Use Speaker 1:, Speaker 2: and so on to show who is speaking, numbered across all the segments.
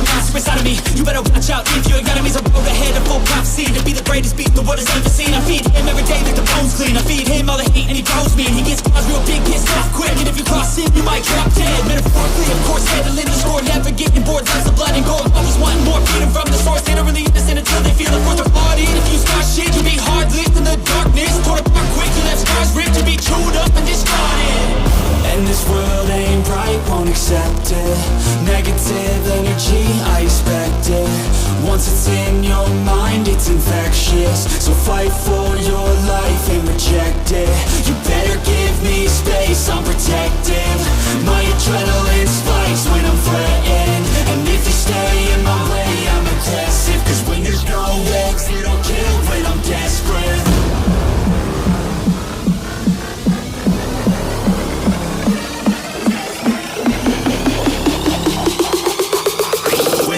Speaker 1: a monster inside of me. You better watch out if your enemy's a road ahead of full prophecy. To be the greatest beast the world has ever seen. I feed him every day like the bones clean. I feed him all the hate and he bones me. And he gets claws real big, pissed off quick. And if you cross him, you might drop dead. Metaphorically, of course, handling the score. Never getting bored, that's the blood and gold. Always wanting more, feeding from the source. They don't really understand until they feel it for their body. And if you start shit, you be hard lived in the darkness. Torn apart quick, you left scars ripped. You be chewed up and discarded. And this world ain't right, won't accept it. Negative energy, I expect it. Once it's in your mind, it's infectious. So fight for your life and reject it. You better give me space, I'm protective. My adrenaline spikes when I'm threatened. And if you stay in my way, I'm aggressive. Cause when there's no exit, I'll kill when I'm desperate.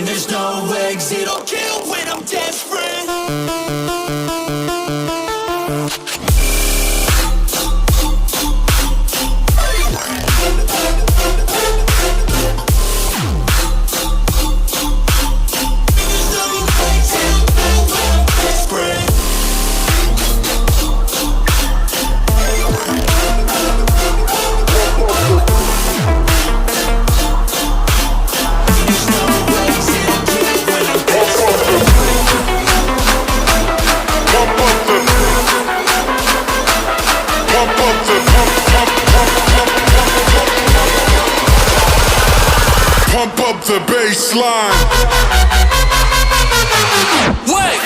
Speaker 1: There's no exit, I'll kill when I'm desperate.
Speaker 2: Pump up the bass line.
Speaker 1: Wait!